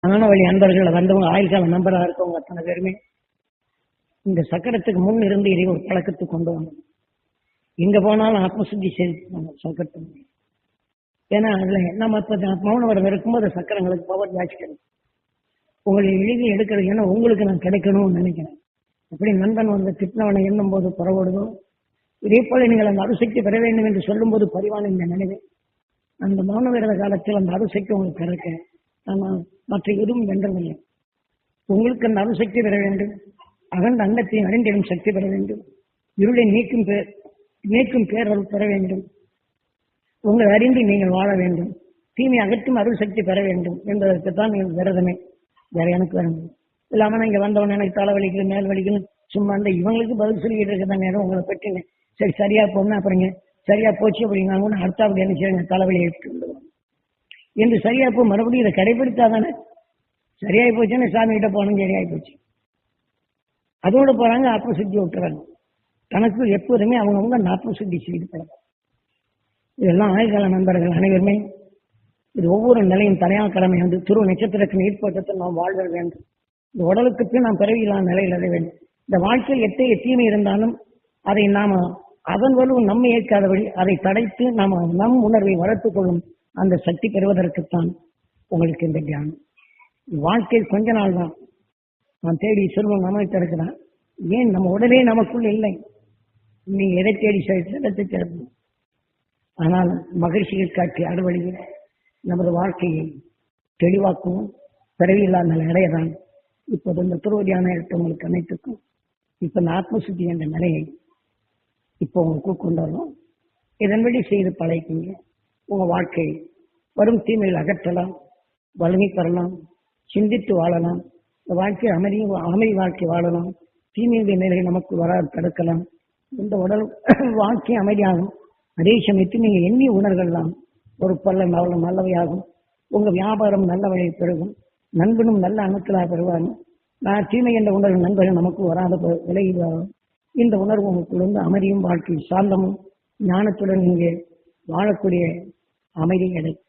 ஆனவழி அன்பர்கள் வந்தவங்க ஆயுள் கால நம்பரா இருக்கவங்க அத்தனை பேருமே இந்த சக்கரத்துக்கு முன் இருந்து இதை ஒரு பழக்கத்துக்கு கொண்டு வரணும். எங்க போனாலும் ஆத்மசுத்தி செய்து சக்கரத்தை. ஏன்னா அதுல நம்ம மௌனவரம் இருக்கும்போது சக்கரங்களுக்கு பவர் ஜாஸ்தி கிடைக்கும். உங்களை எளிதில் எடுக்கிறது. ஏன்னா உங்களுக்கு நான் கிடைக்கணும்னு நினைக்கிறேன். எப்படி நண்பன் வந்து திட்டவனை எண்ணும் போது புறப்படுதோ இதே போல நீங்கள் அந்த அருசக்தி பெற வேண்டும் என்று சொல்லும் போது பரிவான இந்த நினைவு அந்த மௌன விரத காலத்தில் அந்த அருசக்தி உங்களுக்கு கிடைக்க ஆனால் மற்ற எதுவும் வென்றதில்லை. உங்களுக்கு அந்த அருசக்தி பெற வேண்டும். அகண்ட அண்டத்தை அறிந்திடும் சக்தி பெற வேண்டும். இருளை நீக்கும் பேரருள் பெற வேண்டும். உங்களை அறிந்து நீங்கள் வாழ வேண்டும். தீமை அகற்றும் அருள் சக்தி பெற வேண்டும் என்பதற்குத்தான் நீங்கள் விரதமே. வேற எனக்கு வேணும் இல்லாம இங்க வந்தவன் எனக்கு தலை வலிக்குது மேல் வலிக்குது சும்மா அந்த இவங்களுக்கு பதில் சொல்லிக்கிட்டு இருக்கதான் நேரம் உங்களை பற்றிங்க. சரி சரியா போனா அப்புறங்க சரியா போச்சு அப்படின்னா கூட அடுத்த அப்படி என்ன செய்யுங்க தலைவலி எடுத்துட்டு வந்துடுவோம் என்று சரியா போ மறுபடியும் இதை கடைபிடித்தாதானே சரியாயி போச்சுன்னு சாமி கிட்ட போனோம் சரியாயி போச்சு. அதோட போறாங்க ஆத்மசுத்தி விட்டுறாங்க. தனக்கு எப்போதுமே அவங்கவுங்க ஆத்மசுத்தி செய்து பழகும். இதெல்லாம் ஆயுள்கால நண்பர்கள் அனைவருமே இது ஒவ்வொரு நிலையும் தனியார் கடமை வந்து துருவ நட்சத்திரத்தின் ஈர்ப்பட்டத்தில் நாம் வாழ்தல் வேண்டும். இந்த உடலுக்கு நாம் பிறவியில்லாத நிலையில் அடைய வேண்டும். இந்த வாழ்க்கையில் எத்தகைய தீமை இருந்தாலும் அதை நாம அதன் வலு நம்மை ஏற்காதபடி அதை தடைத்து நாம நம் உணர்வை வளர்த்துக் கொள்ளும் அந்த சக்தி பெறுவதற்குத்தான் உங்களுக்கு இந்த தியானம். வாழ்க்கையில் கொஞ்ச நாள் தான் நான் தேடி செல்வம் நம்மை திறக்கிறான். ஏன் நம்ம உடலே நமக்குள் இல்லை. நீங்க எதை தேடி செலுத்தி திறக்கணும். ஆனால் மகிழ்ச்சிகள் காட்சி அறுவழியில் நமது வாழ்க்கையை தெளிவாக்கவும் பிறவியில்லாத நிலை அடையதான் இப்போது இந்த துருவதியான உங்களுக்கு அனைத்துக்கும் இப்ப இந்த ஆத்மசுத்தி என்ற நிலையை இப்போ உங்களுக்கு கொண்டு வரணும். இதன்படி செய்து பழகிங்க. உங்க வாழ்க்கையை வரும் தீமையில் அகற்றலாம், வலிமை பெறலாம், சிந்தித்து வாழலாம். இந்த வாழ்க்கை அமைதி வாழ்க்கை வாழலாம். தீமையுடைய நிலையை நமக்கு வராது தடுக்கலாம். இந்த உடல் வாழ்க்கை அமைதியாகும். அதே சமயத்தில் நீங்க எண்ணிய உணர்வுகள்லாம் ஒரு பல்ல நல்லவையாகும். உங்க வியாபாரம் நல்ல வழியை பெருகும். நண்பனும் நல்ல அணுக்களாக பெறுவாங்க. நான் தீமை என்ற உணர்வு நண்பர்கள் நமக்கு வராத விலகி வரும். இந்த உணர்வு உங்களுக்குள்ள அமைதியும் வாழ்க்கை சாந்தமும் ஞானத்துடன் இங்கே வாழக்கூடிய அமைதி கிடைக்கும்.